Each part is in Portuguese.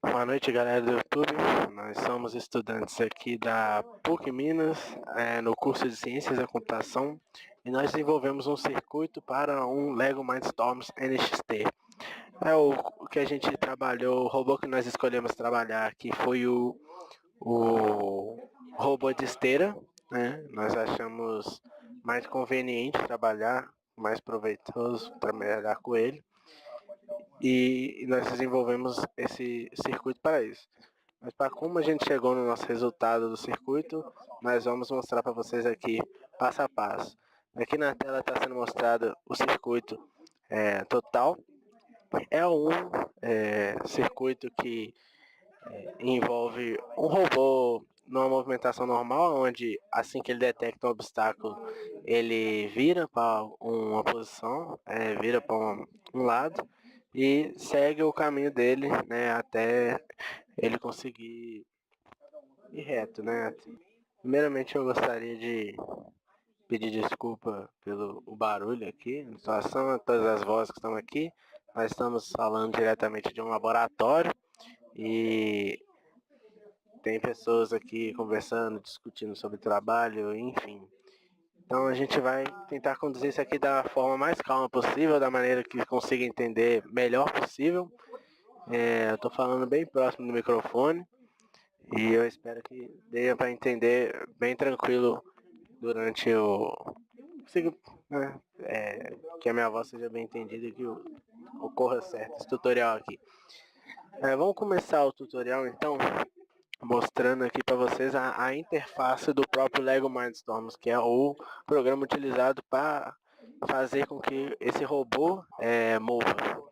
Boa noite, galera do YouTube. Nós somos estudantes aqui da PUC Minas, no curso de Ciências da Computação, e nós desenvolvemos um circuito para um Lego Mindstorms NXT. O que a gente trabalhou, o robô que nós escolhemos trabalhar aqui foi o robô de esteira, né? Nós achamos mais conveniente trabalhar, mais proveitoso trabalhar com ele. E nós desenvolvemos esse circuito para isso. Mas para como a gente chegou no nosso resultado do circuito, nós vamos mostrar para vocês aqui passo a passo. Aqui na tela está sendo mostrado o circuito total. É um circuito que envolve um robô numa movimentação normal, onde assim que ele detecta um obstáculo, ele vira para uma posição, vira para um lado e segue o caminho dele, né, até ele conseguir ir reto, né. Primeiramente eu gostaria de pedir desculpa pelo o barulho aqui, a situação, todas as vozes que estão aqui. Nós estamos falando diretamente de um laboratório e tem pessoas aqui conversando, discutindo sobre trabalho, enfim. Então a gente vai tentar conduzir isso aqui da forma mais calma possível, da maneira que consiga entender melhor possível. Eu estou falando bem próximo do microfone e eu espero que dê para entender bem tranquilo durante o... né, que a minha voz seja bem entendida e que ocorra certo esse tutorial aqui. Vamos começar o tutorial então, mostrando aqui para vocês a interface do próprio Lego Mindstorms, que é o programa utilizado para fazer com que esse robô mova.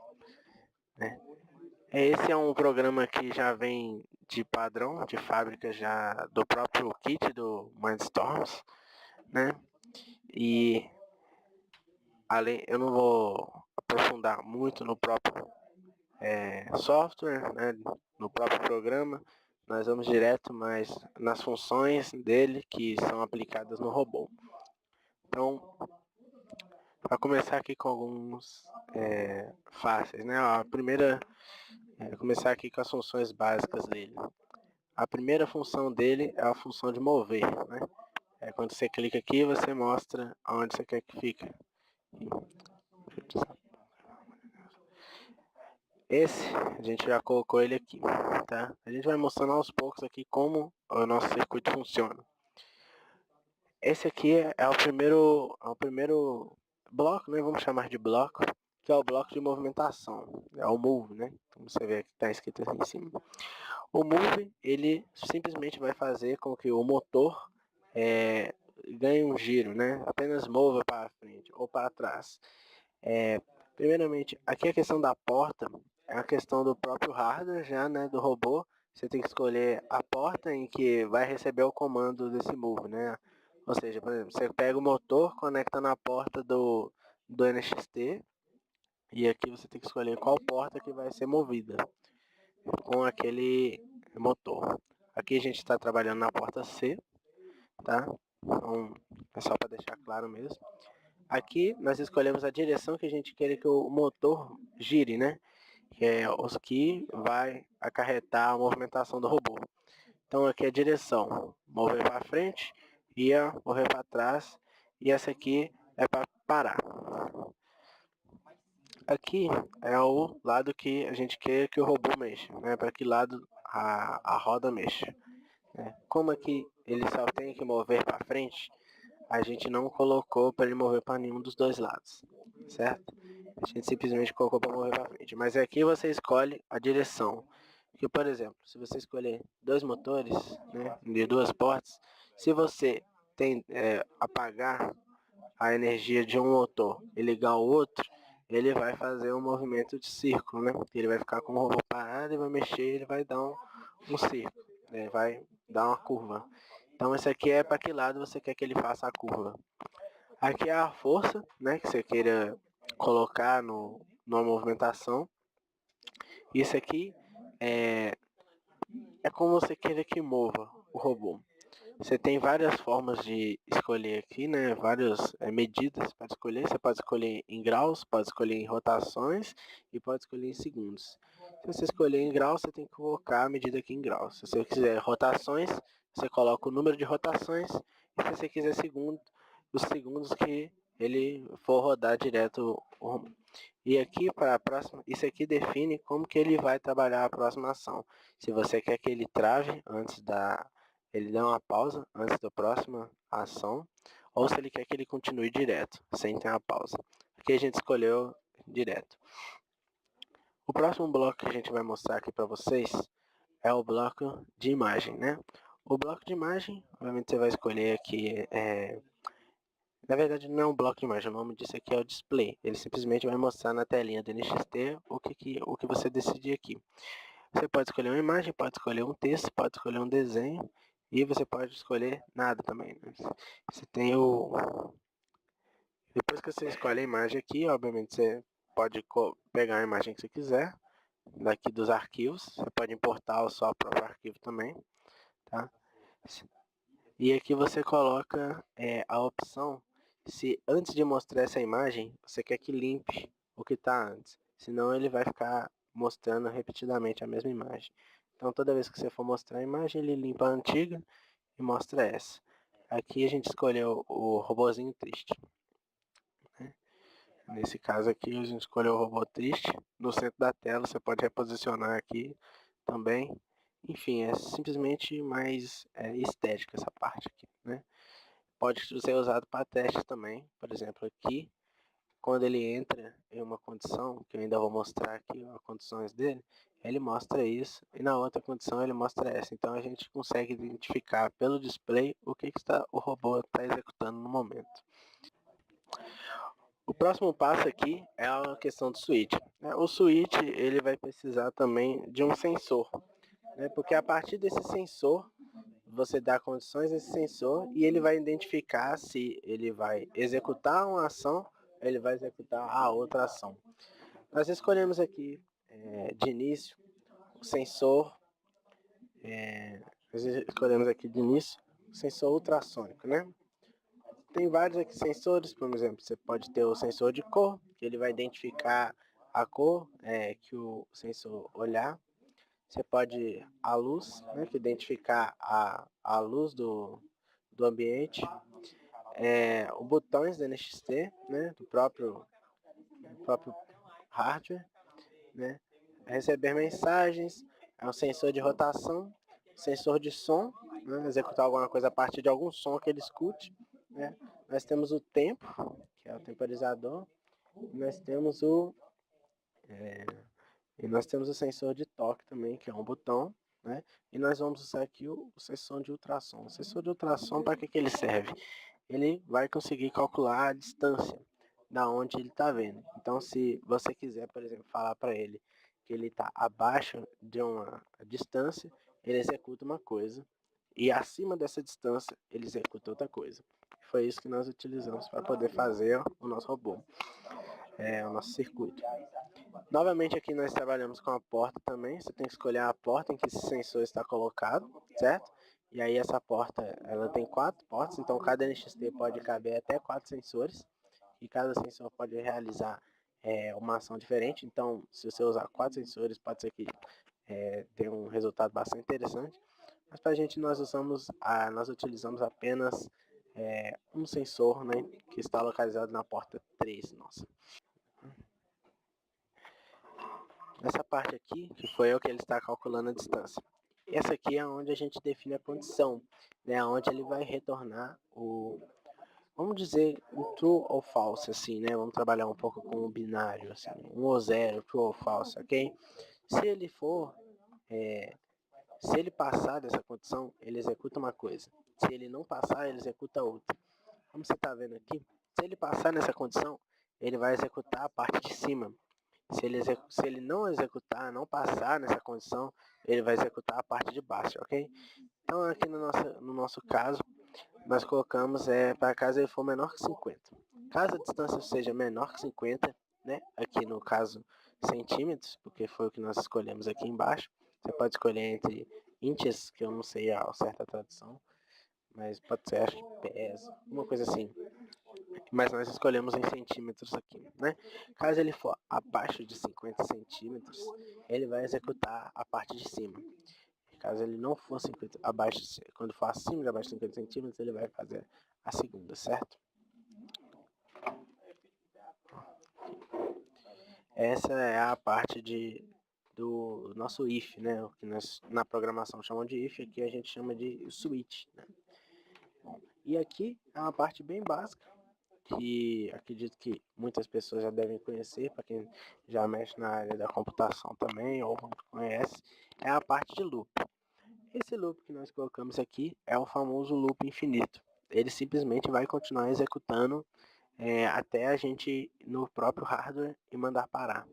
Né? Esse é um programa que já vem de padrão, de fábrica já do próprio kit do Mindstorms, né? E além, eu não vou aprofundar muito no próprio software, né? No próprio programa, nós vamos direto mais nas funções dele que são aplicadas no robô. Então, para começar aqui com alguns fáceis, né? A primeira, começar aqui com as funções básicas dele. A primeira função dele é a função de mover, né? Quando você clica aqui, você mostra onde você quer que fique. Esse, a gente já colocou ele aqui, tá? A gente vai mostrando aos poucos aqui como o nosso circuito funciona. Esse aqui é o primeiro bloco, né? Vamos chamar de bloco, que é o bloco de movimentação. É o move, né? Como você vê aqui, está escrito aqui em cima. O move, ele simplesmente vai fazer com que o motor ganhe um giro, né? Apenas mova para frente ou para trás. Primeiramente, aqui a questão da porta é a questão do próprio hardware já, né? Do robô. Você tem que escolher a porta em que vai receber o comando desse move, né? Ou seja, por exemplo, você pega o motor, conecta na porta do NXT e aqui você tem que escolher qual porta que vai ser movida com aquele motor. Aqui a gente está trabalhando na porta C, tá? Então, é só para deixar claro mesmo. Aqui nós escolhemos a direção que a gente quer que o motor gire, né? Que é os que vai acarretar a movimentação do robô. Então aqui é a direção, mover para frente, ia mover para trás, e essa aqui é para parar. Aqui é o lado que a gente quer que o robô mexa, né? Para que lado a roda mexa. Como aqui ele só tem que mover para frente, a gente não colocou para ele mover para nenhum dos dois lados, certo? A gente simplesmente colocou para mover para frente. Mas aqui você escolhe a direção. Que, por exemplo, se você escolher dois motores, né, de duas portas, se você tem apagar a energia de um motor e ligar o outro, ele vai fazer um movimento de círculo, né? Ele vai ficar com o robô parado e vai mexer, ele vai dar um círculo, ele vai dar uma curva. Então esse aqui é para que lado você quer que ele faça a curva. Aqui é a força, né, que você queira colocar numa movimentação. Isso aqui é como você queira que mova o robô. Você tem várias formas de escolher aqui, né? Várias medidas para escolher. Você pode escolher em graus, pode escolher em rotações e pode escolher em segundos. Se você escolher em grau, você tem que colocar a medida aqui em graus. Se você quiser rotações, você coloca o número de rotações. E se você quiser os segundos que ele for rodar direto. E aqui para a próxima, isso aqui define como que ele vai trabalhar a próxima ação. Se você quer que ele trave ele dê uma pausa antes da próxima ação, ou se ele quer que ele continue direto, sem ter uma pausa. Aqui a gente escolheu direto. O próximo bloco que a gente vai mostrar aqui para vocês é o bloco de imagem, né? O bloco de imagem, obviamente você vai escolher aqui, na verdade não é um bloco de imagem, o nome disso aqui é o display. Ele simplesmente vai mostrar na telinha do NXT o que você decidir aqui. Você pode escolher uma imagem, pode escolher um texto, pode escolher um desenho e você pode escolher nada também. Né? Você tem Depois que você escolhe a imagem aqui, obviamente você pode pegar a imagem que você quiser daqui dos arquivos. Você pode importar o seu próprio arquivo também, tá? E aqui você coloca a opção se antes de mostrar essa imagem, você quer que limpe o que está antes. Senão ele vai ficar mostrando repetidamente a mesma imagem. Então toda vez que você for mostrar a imagem, ele limpa a antiga e mostra essa. Aqui a gente escolheu o robozinho triste. Né? Nesse caso aqui a gente escolheu o robô triste. No centro da tela você pode reposicionar aqui também. Enfim, é simplesmente mais estética essa parte aqui, né? Pode ser usado para testes também. Por exemplo, aqui, quando ele entra em uma condição, que eu ainda vou mostrar aqui as condições dele, ele mostra isso, e na outra condição ele mostra essa. Então a gente consegue identificar pelo display o que o robô está executando no momento. O próximo passo aqui é a questão do switch. O switch ele vai precisar também de um sensor, né? Porque a partir desse sensor você dá condições a esse sensor e ele vai identificar se ele vai executar uma ação ou ele vai executar a outra ação. Nós escolhemos aqui de início o sensor, nós escolhemos aqui de início o sensor ultrassônico, né? Tem vários aqui sensores, por exemplo, você pode ter o sensor de cor, que ele vai identificar a cor que o sensor olhar. Você pode a luz, né, que identificar a luz do ambiente. Os botões da NXT, né, do próprio hardware, né, receber mensagens, é um sensor de rotação, sensor de som, né, executar alguma coisa a partir de algum som que ele escute. Né. Nós temos o tempo, que é o temporizador, e nós temos o sensor de toque também, que é um botão, né? E nós vamos usar aqui o sensor de ultrassom. O sensor de ultrassom, para que ele serve? Ele vai conseguir calcular a distância da onde ele está vendo. Então, se você quiser, por exemplo, falar para ele que ele está abaixo de uma distância, ele executa uma coisa, e acima dessa distância, ele executa outra coisa. Foi isso que nós utilizamos para poder fazer o nosso robô, o nosso circuito. Novamente aqui nós trabalhamos com a porta também. Você tem que escolher a porta em que esse sensor está colocado, certo? E aí essa porta, ela tem 4 portas, então cada NXT pode caber até 4 sensores. E cada sensor pode realizar uma ação diferente. Então, se você usar 4 sensores, pode ser que tenha um resultado bastante interessante. Mas para a gente nós utilizamos apenas um sensor, né, que está localizado na porta 3 nossa. Essa parte aqui, que foi o que ele está calculando a distância. Essa aqui é onde a gente define a condição, né, onde ele vai retornar vamos dizer, um true ou false, assim, né? Vamos trabalhar um pouco com o binário, assim, 1 ou 0, true ou false, ok? Se ele for, se ele passar dessa condição, ele executa uma coisa. Se ele não passar, ele executa outra. Como você está vendo aqui, se ele passar nessa condição, ele vai executar a parte de cima. Se ele não executar, não passar nessa condição, ele vai executar a parte de baixo, ok? Então aqui no nosso caso, nós colocamos para caso ele for menor que 50. Caso a distância seja menor que 50, né? Aqui no caso centímetros, porque foi o que nós escolhemos aqui embaixo. Você pode escolher entre inches, que eu não sei a certa tradução, mas pode ser, acho que pés, uma coisa assim. mas nós escolhemos em centímetros aqui, né? Caso ele for abaixo de 50 centímetros, ele vai executar a parte de cima. Caso ele não for 50, abaixo, quando for acima de abaixo de 50 centímetros, ele vai fazer a segunda, certo? Essa é a parte do nosso if, né? O que nós na programação chamamos de if, aqui a gente chama de switch, né? Bom, e aqui é uma parte bem básica, que acredito que muitas pessoas já devem conhecer, para quem já mexe na área da computação também, ou conhece, é a parte de loop. Esse loop que nós colocamos aqui é o famoso loop infinito. Ele simplesmente vai continuar executando até a gente ir no próprio hardware e mandar parar.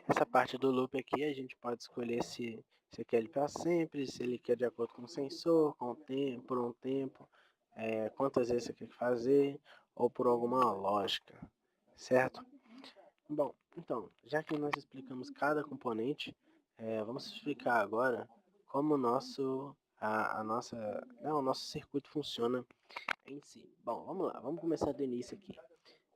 Essa parte do loop aqui a gente pode escolher se quer ele para sempre, se ele quer de acordo com o sensor, com o tempo, por um tempo, quantas vezes você quer fazer, ou por alguma lógica, certo? Bom, então, já que nós explicamos cada componente, vamos explicar agora como o nosso circuito funciona em si. Bom, vamos lá, vamos começar do início aqui.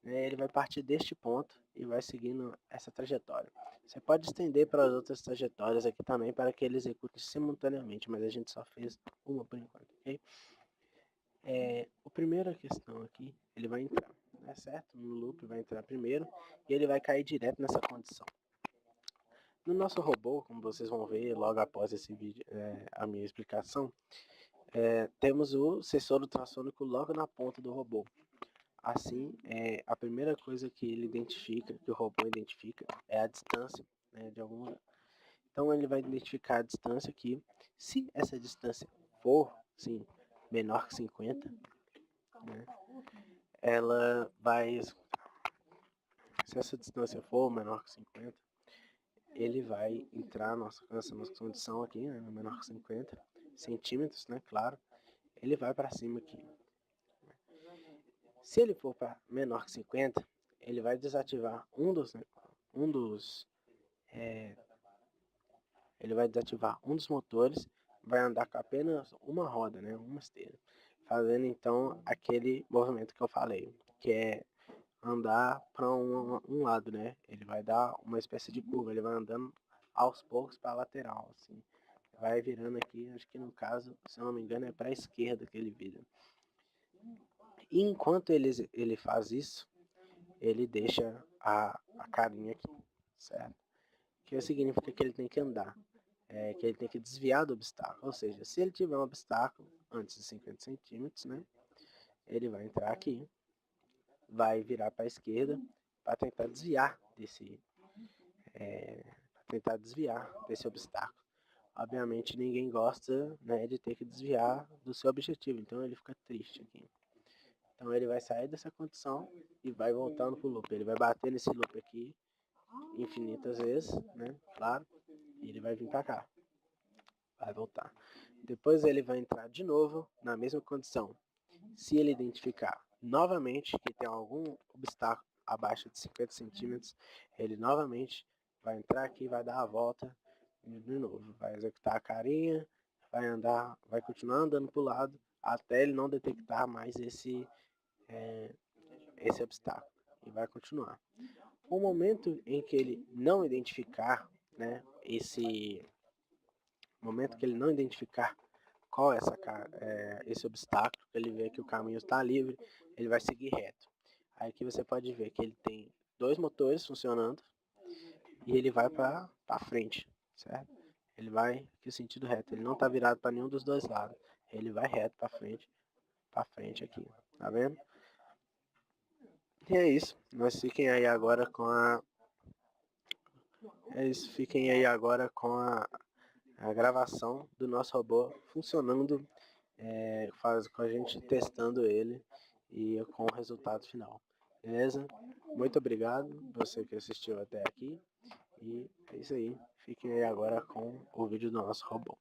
Ele vai partir deste ponto e vai seguindo essa trajetória. Você pode estender para as outras trajetórias aqui também para que ele execute simultaneamente, mas a gente só fez uma por enquanto, ok? A primeira questão aqui, ele vai entrar, né, certo? No loop vai entrar primeiro e ele vai cair direto nessa condição. No nosso robô, como vocês vão ver logo após esse vídeo, a minha explicação, temos o sensor ultrassônico logo na ponta do robô. Assim, a primeira coisa que ele identifica, que o robô identifica, é a distância, né, de algum lugar. Então ele vai identificar a distância aqui. Se essa distância for, sim, menor que 50, né, ela vai... Se essa distância for menor que 50, ele vai entrar nessa nossa condição aqui, né, menor que 50 centímetros, né, claro. Ele vai para cima aqui. Se ele for para menor que 50, ele vai desativar ele vai desativar um dos motores, vai andar com apenas uma roda, né, uma esteira, fazendo então aquele movimento que eu falei, que é andar para um lado, né? Ele vai dar uma espécie de curva, ele vai andando aos poucos para a lateral, assim. Vai virando aqui, acho que no caso, se eu não me engano, é para a esquerda que ele vira. E enquanto ele faz isso, ele deixa a carinha aqui, certo? Que significa que ele tem que andar, que ele tem que desviar do obstáculo. Ou seja, se ele tiver um obstáculo antes de 50 centímetros, né, ele vai entrar aqui, vai virar para a esquerda para tentar desviar desse obstáculo. Obviamente ninguém gosta, né, de ter que desviar do seu objetivo, então ele fica triste aqui. Então ele vai sair dessa condição e vai voltando pro loop. Ele vai bater nesse loop aqui infinitas vezes, né? Claro. E ele vai vir para cá. Vai voltar. Depois ele vai entrar de novo na mesma condição. Se ele identificar novamente que tem algum obstáculo abaixo de 50 centímetros, ele novamente vai entrar aqui, vai dar a volta de novo. Vai executar a carinha, vai continuar andando para o lado até ele não detectar mais esse obstáculo. E vai continuar. O momento em que ele não identificar, né, esse qual é esse obstáculo, ele vê que o caminho está livre, ele vai seguir reto. Aí aqui você pode ver que ele tem dois motores funcionando e ele vai para frente, certo? Ele vai aqui sentido reto, ele não está virado para nenhum dos dois lados, ele vai reto para frente aqui, tá vendo? E é isso, nós fiquem aí agora com a gravação do nosso robô funcionando, com a gente testando ele e com o resultado final. Beleza? Muito obrigado você que assistiu até aqui. E é isso aí. Fiquem aí agora com o vídeo do nosso robô.